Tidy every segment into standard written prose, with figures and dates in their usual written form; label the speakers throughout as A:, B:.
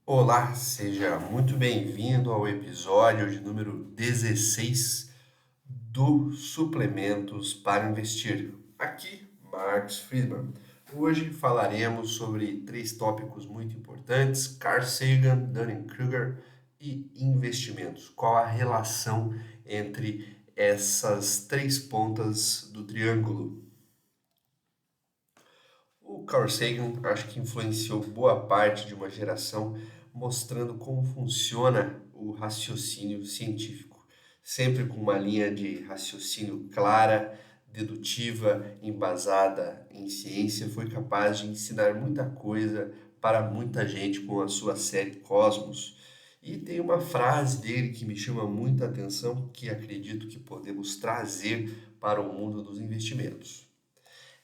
A: Olá, seja muito bem-vindo ao episódio de número 16 do Suplementos para Investir. Aqui, Marcos Friedman. Hoje falaremos sobre três tópicos muito importantes: Carl Sagan, Dunning-Kruger e investimentos. Qual a relação entre essas três pontas do triângulo? O Carl Sagan acho que influenciou boa parte de uma geração, mostrando como funciona o raciocínio científico, sempre com uma linha de raciocínio clara, dedutiva, embasada em ciência, foi capaz de ensinar muita coisa para muita gente com a sua série Cosmos. E tem uma frase dele que me chama muita atenção, que acredito que podemos trazer para o mundo dos investimentos.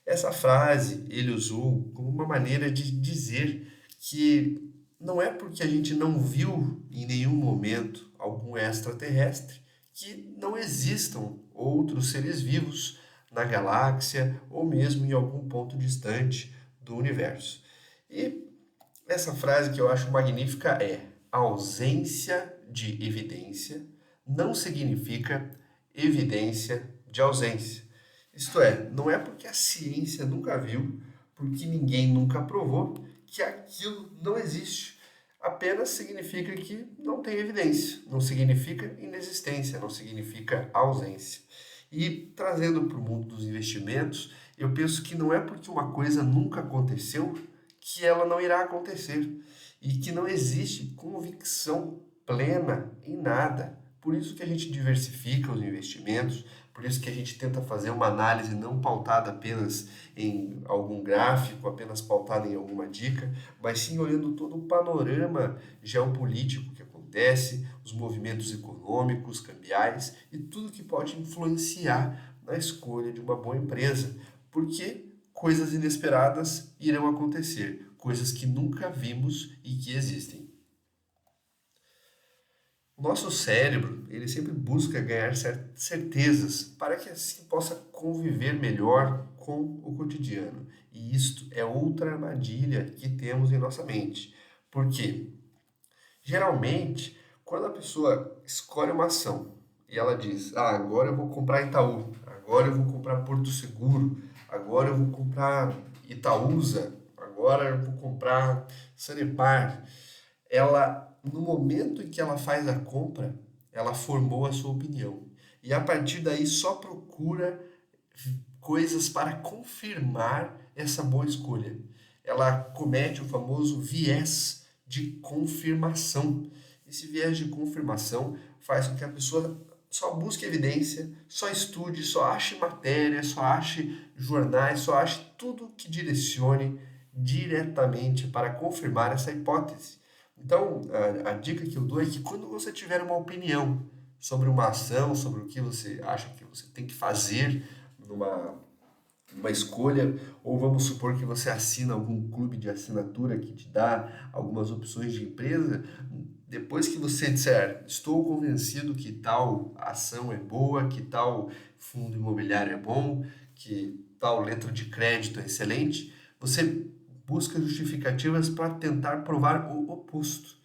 A: Essa frase ele usou como uma maneira de dizer que não é porque a gente não viu em nenhum momento algum extraterrestre que não existam outros seres vivos na galáxia ou mesmo em algum ponto distante do universo. E essa frase que eu acho magnífica é: ausência de evidência não significa evidência de ausência. Isto é, não é porque a ciência nunca viu, porque ninguém nunca provou, que aquilo não existe. Apenas significa que não tem evidência, não significa inexistência, não significa ausência. E trazendo para o mundo dos investimentos, eu penso que não é porque uma coisa nunca aconteceu que ela não irá acontecer e que não existe convicção plena em nada. Por isso que a gente diversifica os investimentos, por isso que a gente tenta fazer uma análise não pautada apenas em algum gráfico, apenas pautada em alguma dica, mas sim olhando todo o panorama geopolítico que acontece, os movimentos econômicos, cambiais e tudo que pode influenciar na escolha de uma boa empresa. Porque coisas inesperadas irão acontecer, coisas que nunca vimos e que existem. O nosso cérebro, ele sempre busca ganhar certezas para que assim possa conviver melhor com o cotidiano. E isto é outra armadilha que temos em nossa mente. Por quê? Geralmente, quando a pessoa escolhe uma ação e ela diz: "Ah, agora eu vou comprar Itaú, agora eu vou comprar Porto Seguro, agora eu vou comprar Itaúsa, agora eu vou comprar Sanepar", ela, no momento em que ela faz a compra, ela formou a sua opinião. E a partir daí só procura coisas para confirmar essa boa escolha. Ela comete o famoso viés de confirmação. Esse viés de confirmação faz com que a pessoa só busque evidência, só estude, só ache matéria, só ache jornais, só ache tudo que direcione diretamente para confirmar essa hipótese. Então, a dica que eu dou é que quando você tiver uma opinião sobre uma ação, sobre o que você acha que você tem que fazer numa uma escolha, ou vamos supor que você assina algum clube de assinatura que te dá algumas opções de empresa, depois que você disser, estou convencido que tal ação é boa, que tal fundo imobiliário é bom, que tal letra de crédito é excelente, você busca justificativas para tentar provar o oposto.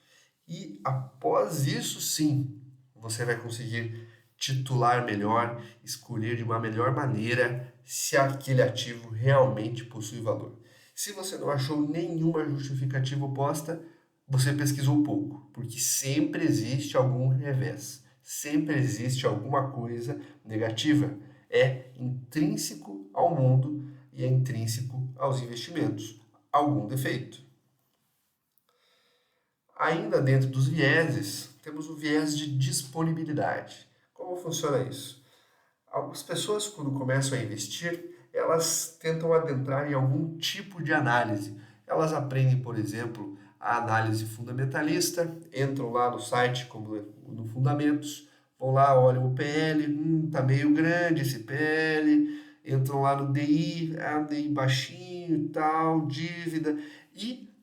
A: E após isso, sim, você vai conseguir titular melhor, escolher de uma melhor maneira se aquele ativo realmente possui valor. Se você não achou nenhuma justificativa oposta, você pesquisou pouco, porque sempre existe algum revés, sempre existe alguma coisa negativa. É intrínseco ao mundo e é intrínseco aos investimentos. Algum defeito. Ainda dentro dos vieses, temos o viés de disponibilidade. Como funciona isso? Algumas pessoas, quando começam a investir, elas tentam adentrar em algum tipo de análise. Elas aprendem, por exemplo, a análise fundamentalista, entram lá no site, como no Fundamentos, vão lá, olham o PL, tá meio grande esse PL, entram lá no DI, DI baixinho e tal, dívida, e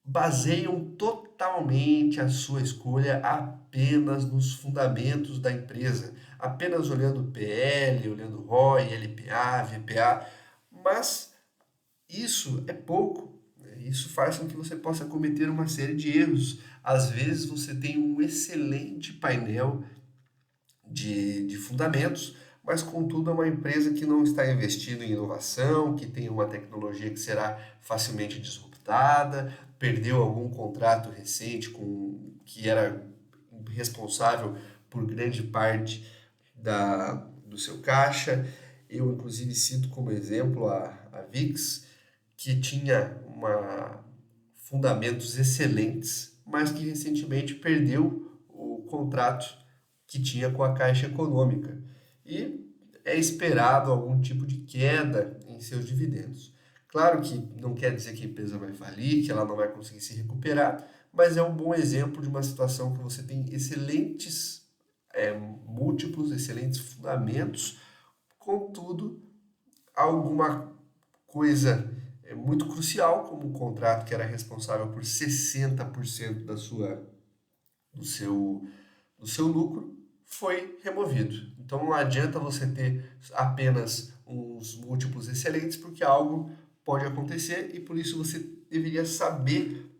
A: baseiam totalmente a sua escolha apenas nos fundamentos da empresa, apenas olhando PL, olhando ROI, LPA, VPA, mas isso é pouco. Isso faz com que você possa cometer uma série de erros. Às vezes você tem um excelente painel de fundamentos, mas contudo é uma empresa que não está investindo em inovação, que tem uma tecnologia que será facilmente disruptada, perdeu algum contrato recente que era responsável por grande parte do seu caixa. Eu, inclusive, cito como exemplo a VIX, que tinha fundamentos excelentes, mas que recentemente perdeu o contrato que tinha com a Caixa Econômica. E é esperado algum tipo de queda em seus dividendos. Claro que não quer dizer que a empresa vai falir, que ela não vai conseguir se recuperar, mas é um bom exemplo de uma situação que você tem excelentes múltiplos, excelentes fundamentos, contudo, alguma coisa muito crucial, como um contrato que era responsável por 60% do seu, do seu lucro, foi removido. Então não adianta você ter apenas uns múltiplos excelentes, porque algo pode acontecer e por isso você deveria saber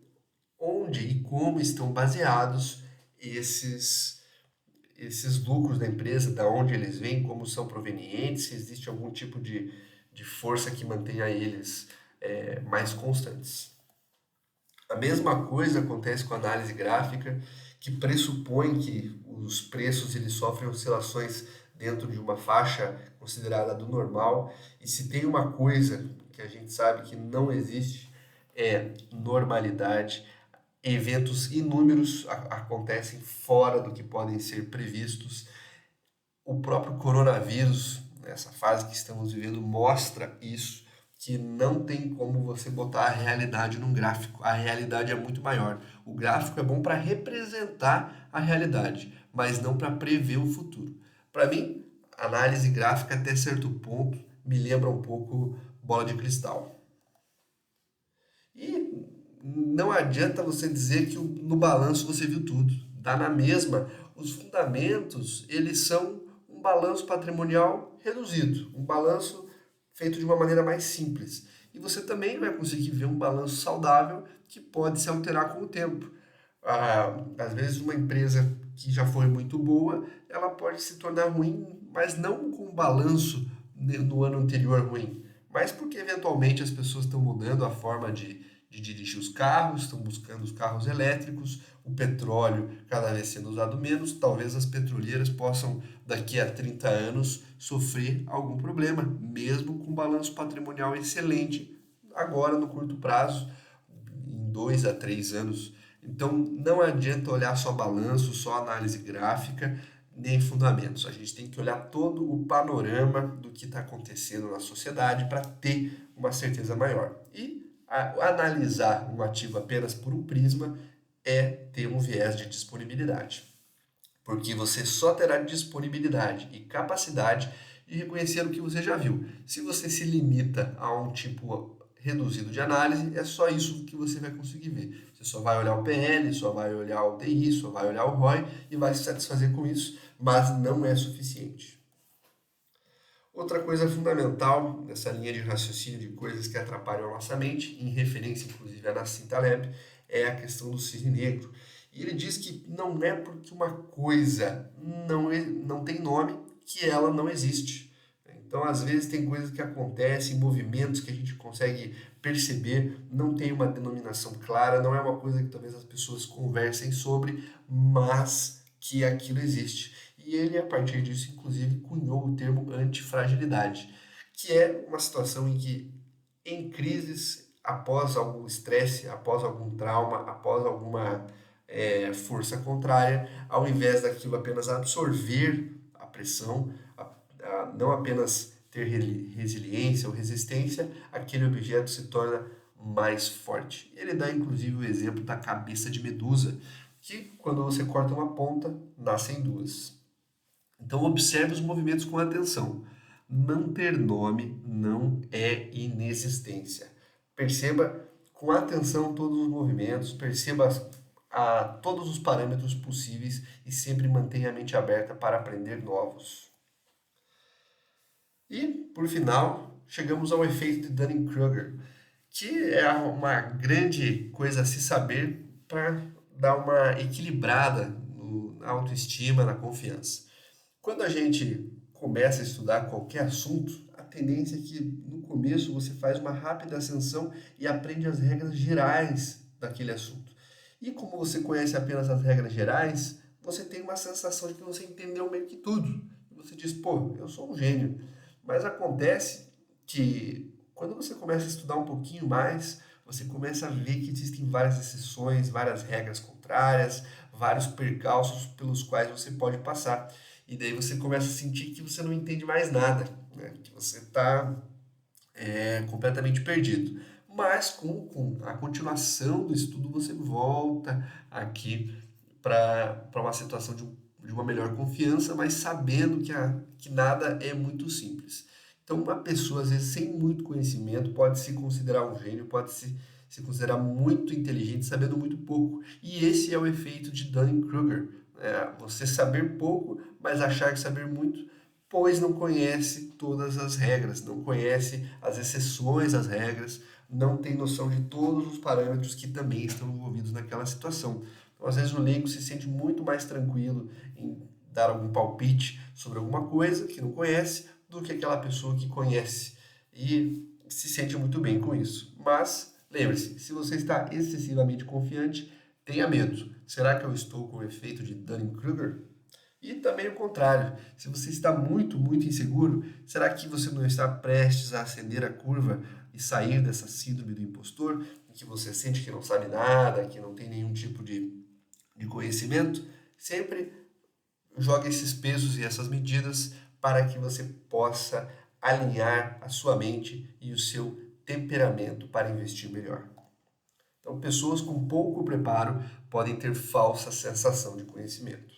A: onde e como estão baseados esses lucros da empresa, da onde eles vêm, como são provenientes, se existe algum tipo de força que mantenha eles mais constantes. A mesma coisa acontece com a análise gráfica, que pressupõe que os preços eles sofrem oscilações dentro de uma faixa considerada do normal, e se tem uma coisa que a gente sabe que não existe é normalidade. Eventos inúmeros acontecem fora do que podem ser previstos. O próprio coronavírus, nessa fase que estamos vivendo, mostra isso, que não tem como você botar a realidade num gráfico. A realidade é muito maior. O gráfico é bom para representar a realidade, mas não para prever o futuro. Para mim, análise gráfica até certo ponto me lembra um pouco bola de cristal. E não adianta você dizer que no balanço você viu tudo. Dá na mesma. Os fundamentos, eles são um balanço patrimonial reduzido, um balanço feito de uma maneira mais simples. E você também vai conseguir ver um balanço saudável que pode se alterar com o tempo. Às vezes uma empresa que já foi muito boa, ela pode se tornar ruim, mas não com um balanço no ano anterior ruim, mas porque eventualmente as pessoas estão mudando a forma de dirigir os carros, estão buscando os carros elétricos, o petróleo cada vez sendo usado menos, talvez as petroleiras possam, daqui a 30 anos, sofrer algum problema, mesmo com balanço patrimonial excelente, agora no curto prazo, em 2 a 3 anos. Então não adianta olhar só balanço, só análise gráfica, nem fundamentos. A gente tem que olhar todo o panorama do que está acontecendo na sociedade para ter uma certeza maior. E analisar um ativo apenas por um prisma é ter um viés de disponibilidade. Porque você só terá disponibilidade e capacidade de reconhecer o que você já viu. Se você se limita a um tipo reduzido de análise, é só isso que você vai conseguir ver. Você só vai olhar o PL, só vai olhar o DI, só vai olhar o ROI e vai se satisfazer com isso, mas não é suficiente. Outra coisa fundamental nessa linha de raciocínio de coisas que atrapalham a nossa mente, em referência inclusive a Nassim Taleb, é a questão do cisne negro. E ele diz que não é porque uma coisa não tem nome que ela não existe. Então, às vezes, tem coisas que acontecem, movimentos que a gente consegue perceber, não tem uma denominação clara, não é uma coisa que talvez as pessoas conversem sobre, mas que aquilo existe. E ele, a partir disso, inclusive, cunhou o termo antifragilidade, que é uma situação em que, em crises, após algum estresse, após algum trauma, após alguma força contrária, ao invés daquilo apenas absorver a pressão, não apenas ter resiliência ou resistência, aquele objeto se torna mais forte. Ele dá inclusive o exemplo da cabeça de Medusa, que quando você corta uma ponta, nascem duas. Então observe os movimentos com atenção. Não ter nome não é inexistência. Perceba com atenção todos os movimentos, perceba todos os parâmetros possíveis e sempre mantenha a mente aberta para aprender novos. E, por final, chegamos ao efeito de Dunning-Kruger, que é uma grande coisa a se saber para dar uma equilibrada na autoestima, na confiança. Quando a gente começa a estudar qualquer assunto, a tendência é que no começo você faz uma rápida ascensão e aprende as regras gerais daquele assunto. E como você conhece apenas as regras gerais, você tem uma sensação de que você entendeu meio que tudo. E você diz, pô, eu sou um gênio. Mas acontece que quando você começa a estudar um pouquinho mais, você começa a ver que existem várias exceções, várias regras contrárias, vários percalços pelos quais você pode passar. E daí você começa a sentir que você não entende mais nada, né? Que você está completamente perdido. Mas com a continuação do estudo você volta aqui para uma situação de uma melhor confiança, mas sabendo que nada é muito simples. Então, uma pessoa, às vezes, sem muito conhecimento, pode se considerar um gênio, pode se considerar muito inteligente, sabendo muito pouco. E esse é o efeito de Dunning-Kruger. Você saber pouco, mas achar que saber muito, pois não conhece todas as regras, não conhece as exceções às regras, não tem noção de todos os parâmetros que também estão envolvidos naquela situação. Então, às vezes, o leigo se sente muito mais tranquilo em dar algum palpite sobre alguma coisa que não conhece do que aquela pessoa que conhece e se sente muito bem com isso. Mas, lembre-se, se você está excessivamente confiante, tenha medo. Será que eu estou com o efeito de Dunning-Kruger? E também o contrário, se você está muito, muito inseguro, será que você não está prestes a ascender a curva e sair dessa síndrome do impostor, em que você sente que não sabe nada, que não tem nenhum tipo de conhecimento? Sempre jogue esses pesos e essas medidas para que você possa alinhar a sua mente e o seu temperamento para investir melhor. Então, pessoas com pouco preparo podem ter falsa sensação de conhecimento.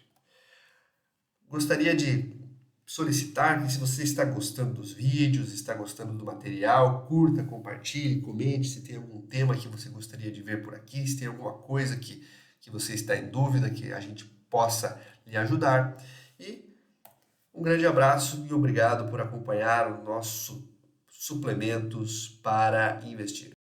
A: Gostaria de solicitar que, se você está gostando dos vídeos, está gostando do material, curta, compartilhe, comente se tem algum tema que você gostaria de ver por aqui, se tem alguma coisa que você está em dúvida, que a gente possa lhe ajudar. E um grande abraço e obrigado por acompanhar o nosso Suplementos para Investir.